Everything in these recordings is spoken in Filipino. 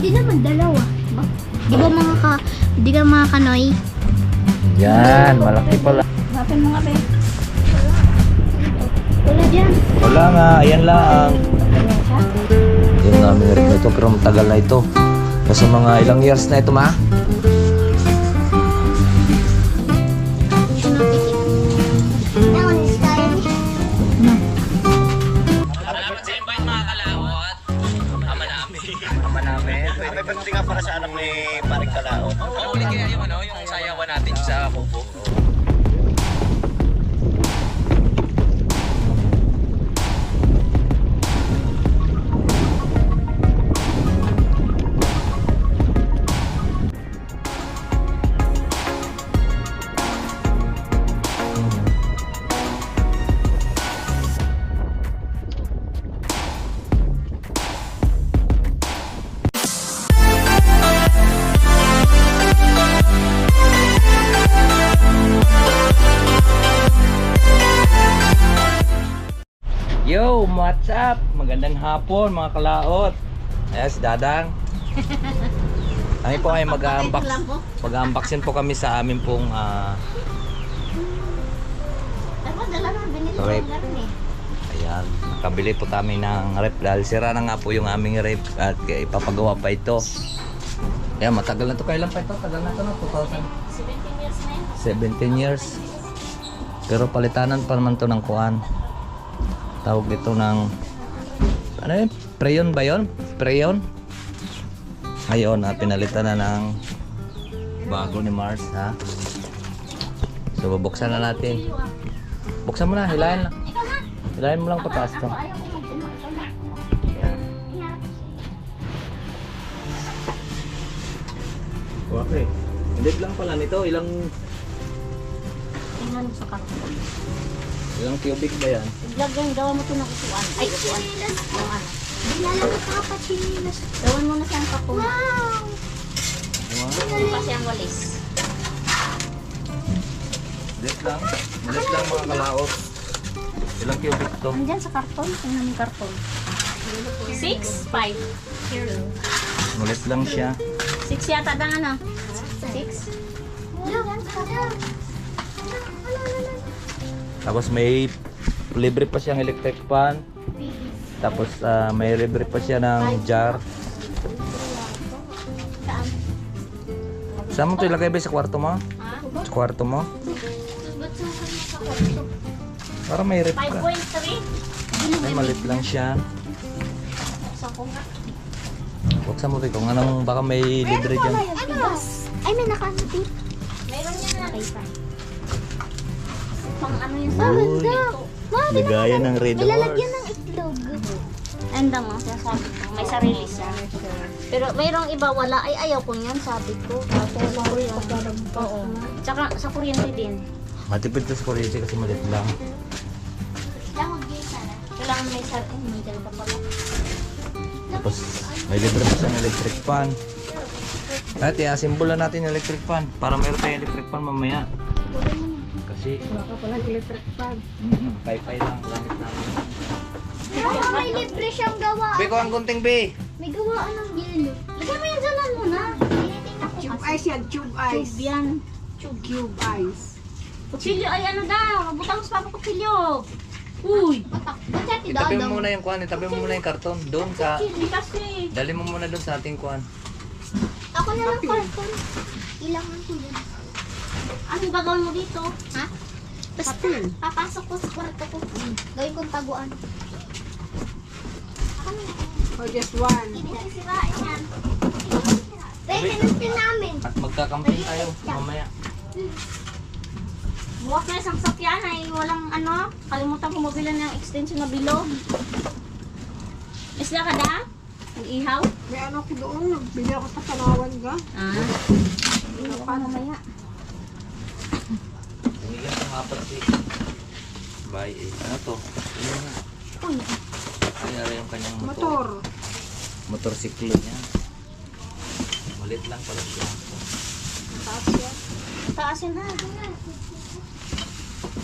Pwede naman dalawa. Di ba di ka mga kanoy? Yan, malaki pala. Bakit mga be? Wala dyan. Wala nga, ayan lang. Yan namin rin ito, pero matagal na ito. Kasi mga ilang years na ito, ma? Salamat sa invite mga kalaot. Ama namin. Ama namin. May pagdating nga para sa anak ni Paring Kalaot. Uli kaya yung yung sayawan natin sa kubo. Yo, what's up? Magandang hapon mga kalaot. Ayan si Dadang. Kami po ay mag-unboxing po kami sa amin pong rep. Ayan, nakabili po kami ng rep dahil sira na nga po yung aming rep at ipapagawa pa ito. Ayan, matagal na to. Kailan pa ito? Tagal na ito na, 2000. 17 years na yun. 17 years. Pero palitanan pa naman to ng kuan. Tawag dito ng ano yun? Preyon ba yun? Preyon? Ngayon, pinalitan na ng bago ni Mars, ha? So, bubuksan na natin. Buksan mo na, hilahin lang. Hilahin mo lang pataas to. Okay. Hindi lang pala nito. Ilang Tingnan mo sa karton. cubic ba yan? Lagyan, gawa mo ito ng upuan. Ay, upuan. Yung ano. Nilalagay ka pa chinilas. Gawan mo na siyang kapong. Wow! Wow! Pa siyang walis. Dilit lang mga kalaot. Ilang cubic to? Nandyan sa karton. Tingnan mo yung karton. 6? 5. Mulit lang siya. 6 yata dang ano? 6? Tapos may libre pa siyang electric fan. Tapos may libre pa siya ng jar. Saan mo ito ilagay ba sa kwarto mo? Sa kwarto mo? Para may rep ka. 5.3. Ay, malit lang siya. Sa ko nga. Buksan mo rin kung anong baka may libre dyan. Ay, may naka-tip. Meron yan na. Pang ano yung sa Lagaya ng red nilalagyan horse. ng itlog. Anda mo, sasabi ko. May sarili siya. Pero mayroong iba wala. Ay, ayaw ko yan, sabi ko. Oo. Tsaka sa kuryente din. Matipid to sa kuryente kasi malit lang. Kailangan may sarili. May dalawa pala. Tapos may libre pa siyang electric fan. At i-assemble natin yung electric fan para meron tayong electric fan mamaya. Kasi Wala ka palang electric fan. Wi-Fi lang gamit namin. May libre siyang gawa. Be, ko ang gunting be. May gawaan ng yelo. Lagyan mo yan dyan muna. Tinitingnan ko Tube kasi. ice yan, tube ice. Tube yan. Cube ice. Kutsilyo ay ano daw. Butang sa papa kutsilyo. Uy. Ba't siya Itabi mo muna yung kuan, itabi mo muna yung karton doon sa kasi. dali mo muna doon sa ating kuan. Ako na lang karton. Ilangan ko yan. Ano gagawin mo dito? Ha? Basta papasok ko sa kwarto ko. Gawin kong taguan. Or just one. Hindi na sisirain yan. Rehinutin namin. At magkakamping tayo mamaya. Bukas na isang sakyan ay walang ano. Kalimutan ko mabila ng extension na bilog. Isla ka da? Nag-ihaw? May ano ko doon, nagbili ako sa Palawan ga. Ihaw ka mamaya. Bigyan ko nga pala si Bye. Ano to? Uy. Ay, ara yung kanyang Motor. Motorsiklo niya. Malit lang pala siya. Taas yan. Taas yun ha. Ganyan.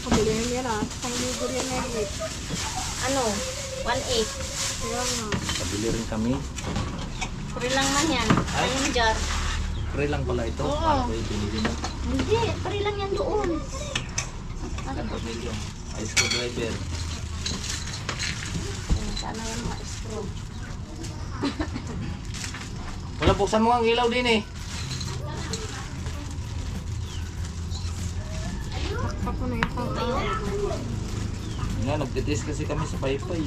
Pabilihan yan ah. Panglibor yan na rin. Ano? 1.8. Kaya nga. Pabili rin kami. Free lang man yan. Ay, yung jar. Free lang pala ito. Oo. Paano ko ibinili mo? Hindi, free lang yan doon. $100 ay screwdriver. Sana yung mga straw. Wala, buksan mo ang ilaw din eh. Ako na ito. Nga, nagtitest kasi kami sa Paypay.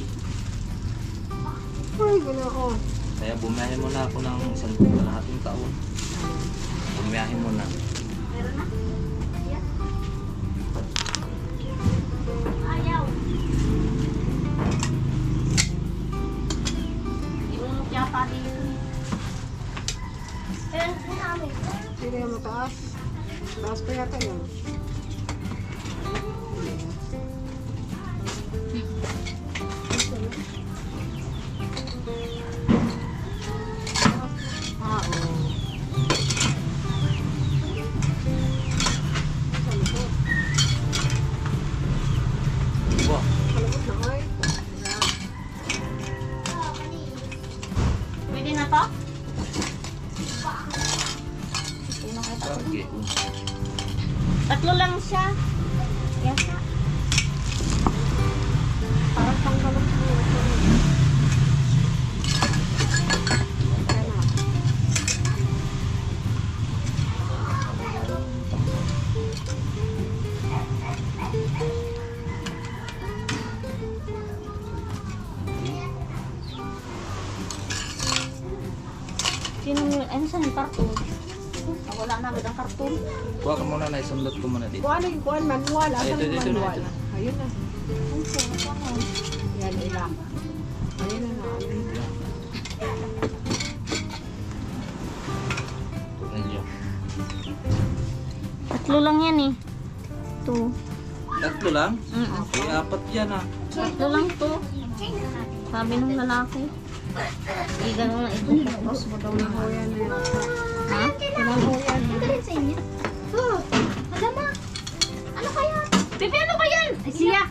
Ay, gano'n ako. Kaya bumiyahin mo na ako ng isang kalahating taon. Bumiyahin mo na. Meron na? Yan. Ayaw. Iunok yata dito. Sino yung mataas? Taas pa yata yun. Ah, oo. Diba? Kalabot na ay. Pwede na to? Sino kita ko? Okay. Tatlo lang siya. Yan siya. Parang pangkalot mo. Sino yun? Ano saan yung karton? Ah, wala na agad ang karton. Kuha ka muna na, isundot ko muna dito. Kuha na yung kuhaan, manual. Asan Ito, yung ito na, manual? ito na. Ayun na. Ano siya? Ano? Yan, ilang. Ayun na. Ayun na. Medyo. Tatlo lang yan eh. Ito. Tatlo lang? Mm-mm. Ay, apat yan ah. Tatlo lang to. Sabi ng lalaki. Hindi ganun na ito. Tapos mo daw Tinako yan na yan. Ha? Tinako yan. sa inyo? Oh, alam mo. Ano kaya? Pepe, ano ba yan? Ay, siya.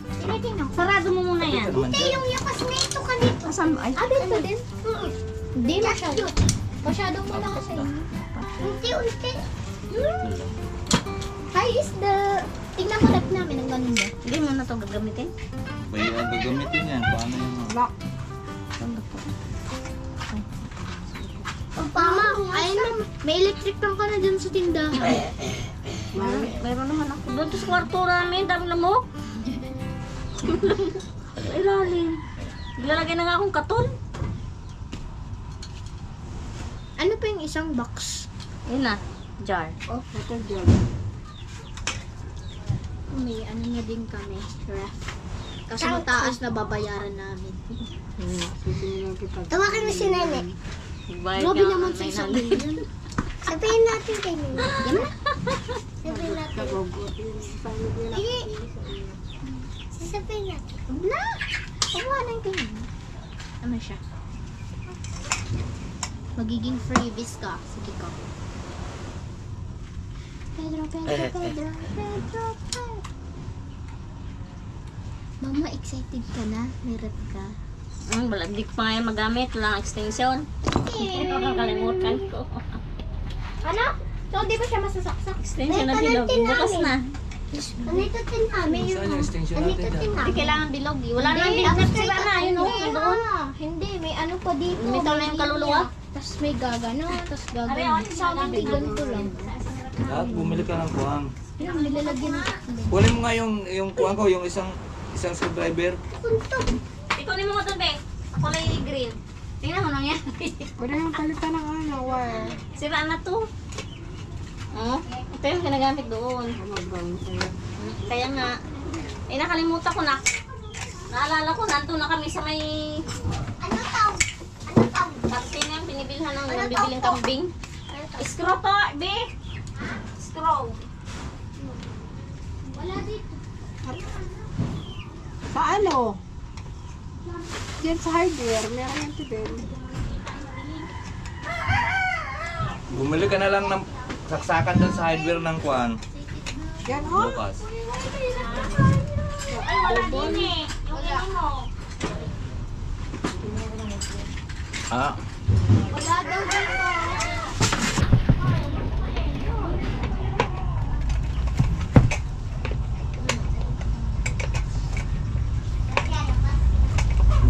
Sarado mo muna yan. Ito naman dyan. Yakas na ito kanito. Asan ba? Ay, Dito din? Hindi masyado. Masyadong malakas sa inyo. Unti-unti. Tatlo lang. Hi is the... Tingnan mo rep namin ang ganun ba? hindi mo na ito gagamitin. May gagamitin yan. Paano yung mga... Lock. Mama, ayun na. May electric fan ka na dyan sa tindahan. Mayroon naman ako. Doon to sa kwarto namin. Dami lamok. Sa ilalim. Lalagay na nga akong katon. Ano pa yung isang box? Yun na. Jar. Oh, ito dyan. May ano na din kami. Ref. Kasi mataas na babayaran namin. Sisingin kita. Tawakan mo si Nene. Bayad Grabe ka naman ng sa 900. isang billion. Sabihin natin kay Nene. Yan na. Sabihin natin. Kagogotin. Sabi nila. Sige. Sasabihin natin. Huwag na. Huwag na kay Nene. Ano siya? Magiging freebies ka. Sige ka. Pedro, Pedro, Pedro, Pedro, Pedro. Mama, excited ka na? May rep ka? Wala, di ko pa nga yan magamit. Wala ang extension. Kalimutan ko. Ano? So, di ba siya masasaksak? Extension na bilog. Bukas na. Andito tin namin Saan yung extension Andito natin tin dyan? Hindi namin. kailangan bilog. Wala na yung bilog. Sira na. Yun o. Doon. Hindi, may ano pa dito. Lumitaw na yung kaluluwa. Tapos may gagano, tapos Ari, gagano. ano Sa amin, di ganito lang. At bumili ka ng kuhang. Yung nilalagyan ng Kunin mo nga yung kuhang ko, yung isang screwdriver. Ikunin mo ito, Be. Kulay green. Tingnan mo nangyari. Pwede yung palitan ng ano, wire. Sira na to. Oh, ito yung ginagamit doon. Ano, brown sa'yo. Kaya nga, nakalimutan ko na. Naalala ko, nandun na kami sa may Ano tawag? Ano tawag? kantin yung binibilhan ng bibiling kambing. Screw to, Be. Screw. Wala dito. Sa ano? Diyan sa hardware, meron yung tibel. Bumili ka na lang ng saksakan doon sa hardware ng kuhan. Yan, oh. Bukas. Ay, wala din eh. Yung ano mo. Ah, Wala daw dito.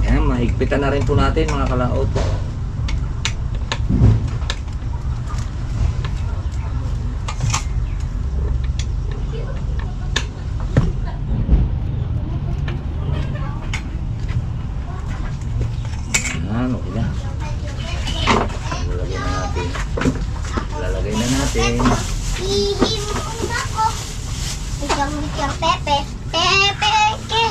Ayan, mahigpitan na rin po natin mga kalaot. Ayan, okay na. Lalagay na natin. Lalagay na natin. Ihimong ako. Bigyan mo kang pepe. Pepe ke.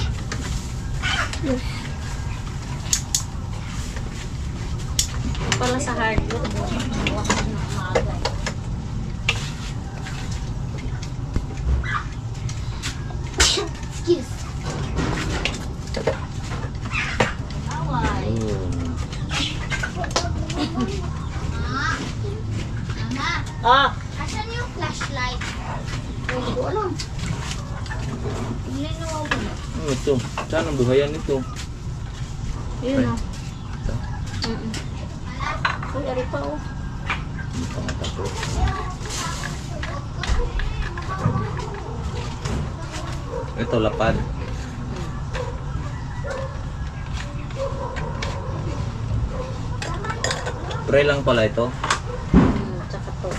Pala sa hardwood. Wakad na maaga. Excuse. Away. Mama, Ah! asan yung flashlight? Hindi ko alam. Tingnan mo mo. Ano ito? Saan ang buhayan nito? Yun o. Ito. Uy, ari pa o. Hindi pa matapos. Ito, lapad. Pre lang pala ito. Tsaka to.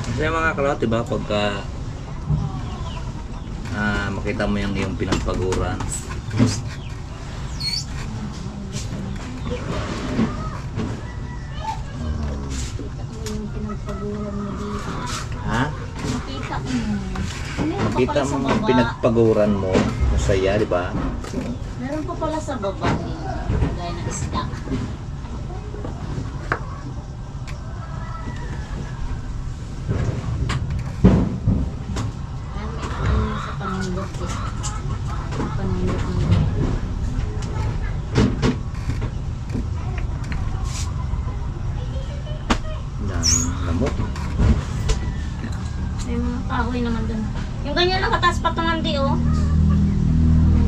Kasi mga kalawat, diba, pagka makita mo yung iyong pinagpaguran. Yung pinagpaguran mo dito. Ha? Makita mo. Meron pa Makita pala mo sa yung baba. pinagpaguran mo. Masaya, diba? Meron pa pala sa baba. Gaya ng isda. Sa panindot eh. Panindot mo. Ang daming lamok. May mga kahoy naman dun. Yung ganyan lang kataas patungan di oh.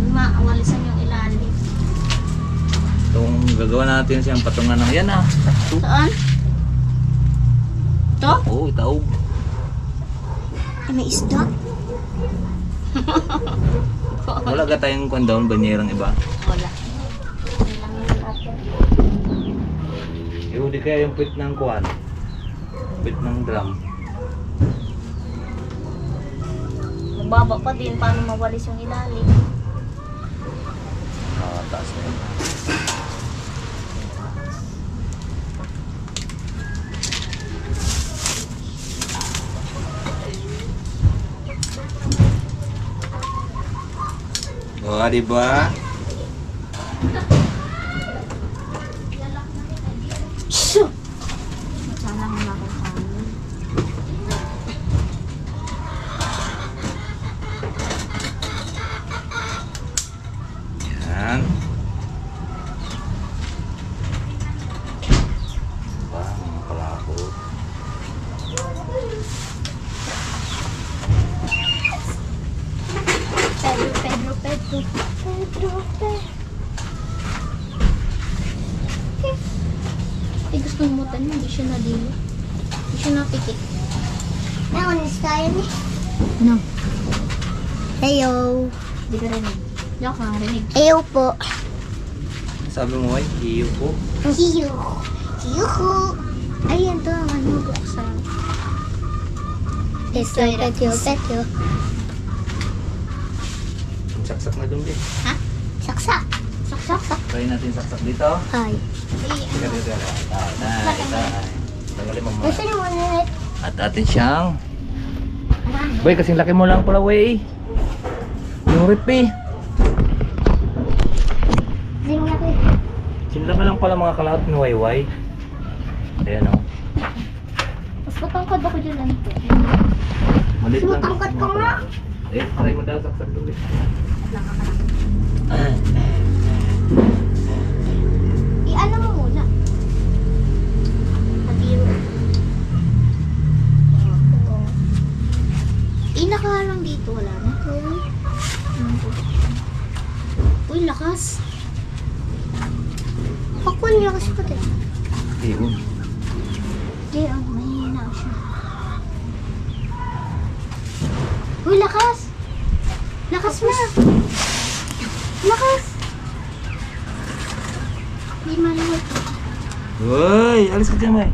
Maawalisan yung ilalim. Itong gagawa natin siyang patungan ng yan ah. Saan? Ito? Oo, itaog. May isda? Wala ka tayong kondon, banyerang iba. Wala. Yun lang yung natin. Ihuli kaya yung pit ng kuwan. Pit ng drum. Mababa pa din paano mawalis yung ilalim. Taas na yun. O, diba? Sana mo nakasama. Yan. Diba, mga kalako. Pedro. Eh, gusto mo tayo, hindi siya nadilo. Hindi siya napikit. Nakunis tayo ni. No. Heyo. Hindi ka rinig. Hindi ako nakarinig. Heyo po. Sabi mo ay, iyo po. Hiyo. Hiyo. Ayan to ang ano buksan. Petyo. Saksak na dun din. Saksak. Try natin saksak dito. Ay. Teka, dito. Tanggalin mo muna. Gusto niyo muna At atin siyang Boy, kasing laki mo lang pala, wey. Yung rip eh. Hindi mo na ko. Sinlaki lang pala mga kalahot ni Wayway. Ayan o. Mas matangkad ako dyan lang. Malit lang. Matangkad ka nga. Eh, try mo daw saksak ulit. I-ano mo muna. Patiro. Nakaharang dito, wala na. Uy, lakas. Pakwan niya kasi pati. Iyon. Hindi, mahina siya. Uy, lakas. Lakas na. Lakas. Hindi malawag. Uy, alis ka dyan, may.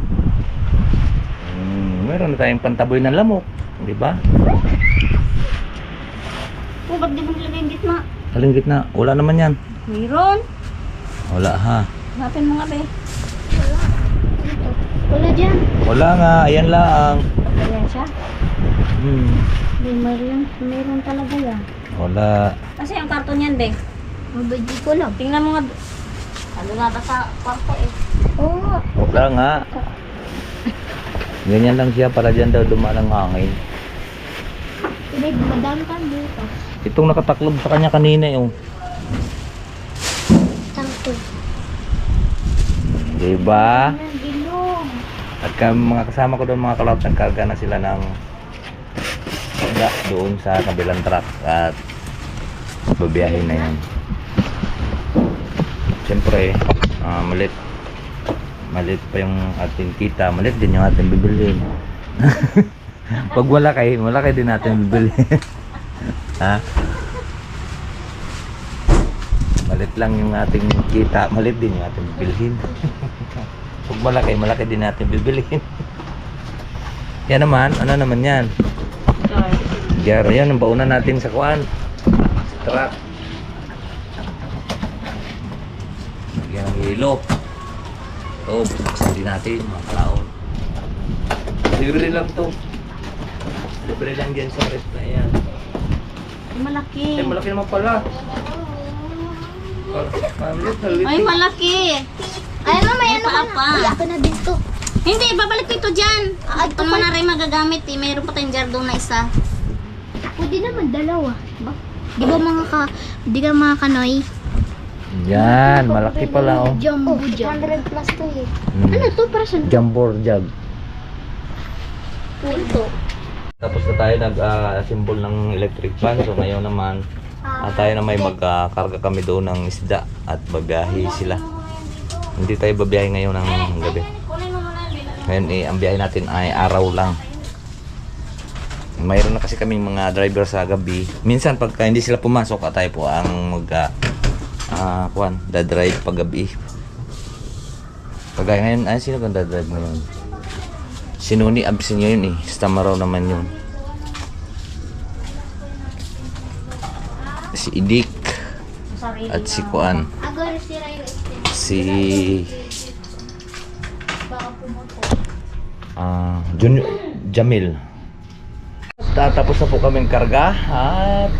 Meron na tayong pantaboy ng lamok. Di ba? Oh, ba't di mo nilagay yung gitna? Aling gitna. Wala naman yan. Mayroon. Wala ha. Hanapin mo nga, be. Wala dyan. Wala nga. Ayan lang. Ayan siya. Meron talaga yan. Wala. Kasi ang karton yan, be. Mabadi ko lang. Tingnan mo nga. Ano nga ba sa kwarto eh? Oo nga. Wala nga. Ganyan lang siya para dyan daw dumaan ang hangin. Hindi, madami ka dito. Itong nakataklob sa kanya kanina yung. Tangkol. Diba? Bilog. At mga kasama ko doon mga kalawat, nagkarga na sila ng isda doon sa kabilang truck at babiyahin na yun. Siyempre, malit pa yung ating kita, malit din yung ating bibilhin. Pag malaki din natin bibilhin. Ha? Malit lang yung ating kita, malit din yung ating bibilhin. Pag malaki din natin bibilhin. Yan naman, ano naman yan? Jar, yan ang baunan natin sa kuan. Sa truck. Yan ang hilo. Ito, buksan din natin mga kalaon. Libre lang to. Libre lang dyan sa rest na yan. Malaki. Ay, malaki naman pala. Ay, malaki. Ay, mama, May ano ka pa. na? Uy, ako na dito. Hindi, babalik dito dyan. Ito Ito mo na rin magagamit eh. Mayroon pa tayong jar doon na isa. Pwede naman dalawa. Di ba di ka mga kanoy? Yan, malaki pala oh. Jumbo jug. 100 plus to eh. Hmm. Ano to? Para saan? Jambor jug. Ito. Tapos na tayo nag-assemble ng electric fan. So ngayon naman, tayo na may magkarga kami doon ng isda at babiyahe sila. Hindi tayo babiyahe ngayon ng gabi. Ngayon ang biyahe natin ay araw lang. Mayroon na kasi kaming mga driver sa gabi. Minsan pagka hindi sila pumasok, tayo po ang da-drive pag gabi. Pagka ngayon, sino kang da-drive ngayon? Si Nuni, absent niya yun eh. Stamaraw naman yun. Si Idik. At si Kuan. Agora sira yung extension. Si Baka pumoto. Jamil. Tatapos na po kaming karga at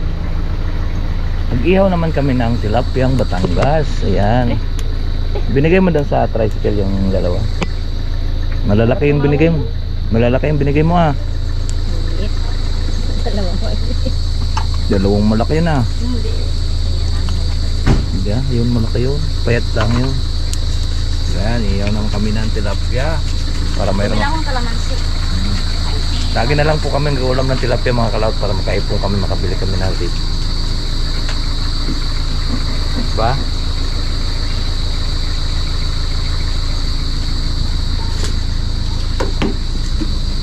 nag-ihaw naman kami ng tilapyang Batangas. Ayan. Binigay mo daw sa tricycle yung dalawa. Malalaki yung binigay mo. Malalaki yung binigay mo ah. Dalawang malaki na. Hindi ah, yun malaki yun. Payat lang yun. Ayan, ihaw naman kami ng tilapya. Para mayroon. Wala akong kalamansi. Lagi na lang po kami nag-ulam ng tilapia mga kalawat para makaipon kami, makabili kami natin. Diba?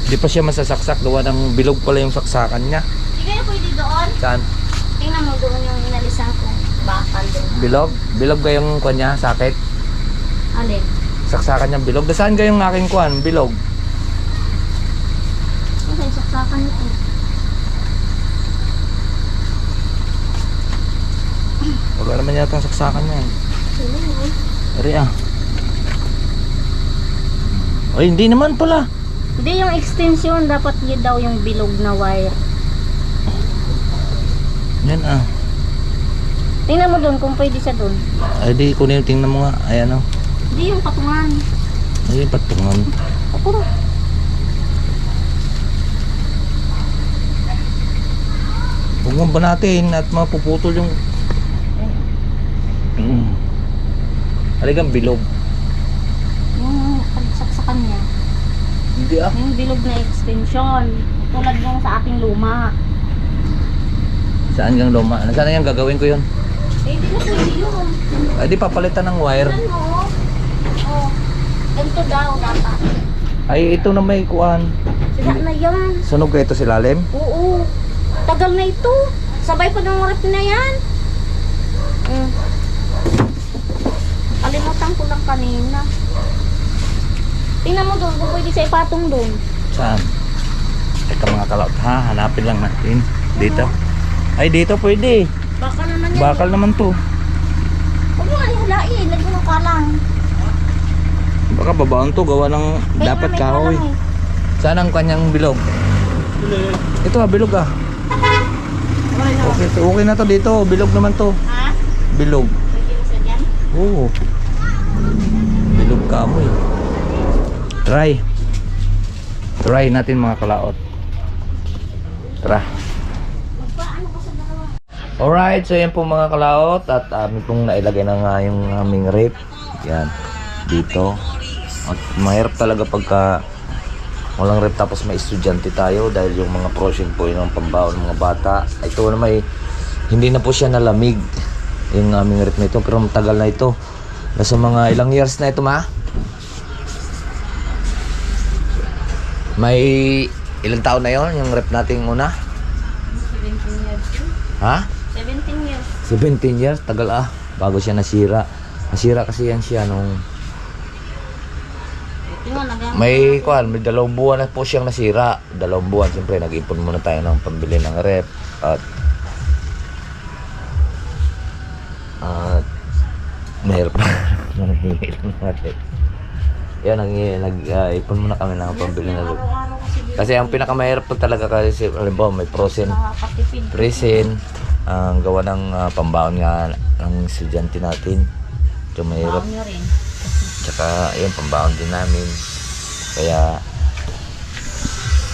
Hindi pa siya masasaksak, gawa ng bilog pala yung saksakan niya. Hindi kayo pwede doon. Saan? Tingnan mo doon yung inalisan kong bakal doon. Bilog? Bilog ba yung kwan niya, sakit? Alin? Saksakan niya bilog. Saan kayong aking kwan? Bilog? Okay, saksakan ito. Wala naman yata ang saksakan niya. Ari ah. Ay, hindi naman pala. Hindi yung extension, dapat yun daw yung bilog na wire. Yan ah. Tingnan mo doon kung pwede siya doon. Ay di, kunin, tingnan mo nga. Ayan o. Hindi yung patungan. Ayun, patungan. Apuro. Huwag mo ba natin at mapuputol yung... Haligang bilog. Yung pagsaksakan niya. Hindi ah. Yung bilog na extension. Tulad nung sa aking luma. Saan yung luma? Saan yung gagawin ko yun? Eh, di na pwede yun. Ay di, papalitan ng wire. Ano? Oh. Ganito daw dapat. Ay, ito na may kuan. Sila na yan. Sunog ka ito si lalim? Oo. Tagal na ito. Sabay pa ng rep na yan. Kalimutan ko lang kanina. Tingnan mo doon kung pwede sa ipatong doon. Saan? Teka mga kalot ha, hanapin lang natin. Dito. Ay, dito pwede. Baka naman yan. Bakal naman to. Huwag mo nga ihalain. Nagulong ka lang. Baka babaon to, gawa ng Kaya dapat nga, may kahoy. kalang eh. Saan ang kanyang bilog? Ito ah, bilog ah. Okay, okay na to dito, bilog naman to. Ha? Bilog. Pwede mo siya dyan? Oo. Bilog ka mo eh. Try. Try natin mga kalaot. Tara. Alright, so yan po mga kalaot. At amin pong nailagay na nga yung aming rep. Yan. Dito. At mahirap talaga pagka walang rep tapos may estudyante tayo. Dahil yung mga crossing po yun ang pambaon ng mga bata. Ito na may, hindi na po siya nalamig. Yung aming rep na ito. Pero matagal na ito. Nasa mga ilang years na ito ma? May ilang taon na yon yung rep nating una? 17 years. Ha? 17 years. 17 years? Tagal ah. Bago siya nasira. Nasira kasi yan siya nung... Ito nga, May 2 buwan na po siyang nasira. 2 buwan. Siyempre nag-ipon muna tayo ng pambili ng rep. At mahirap na nangihingi ng rep. Yan, nag-ipon muna kami ng pambili ng rep. Kasi ang pinakamahirap po talaga kasi halimbawa may frozen nakakatipid. resin ang gawa ng pambaon nga ng estudyante natin. So mahirap. Baon nyo rin. Tsaka yun, pambaon din namin. Kaya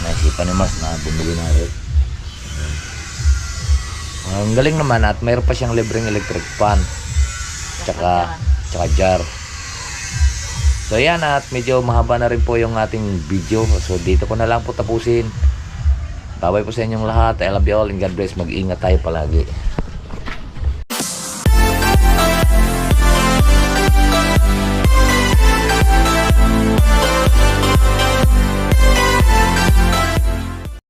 naisipan ni Mas na bumili na rin. Ang galing naman at mayroon pa siyang libreng electric fan. Tsaka jar. So yan, at medyo mahaba na rin po yung ating video. So dito ko na lang po tapusin. Bye-bye po sa inyong lahat. I love you all and God bless. Mag-ingat tayo palagi.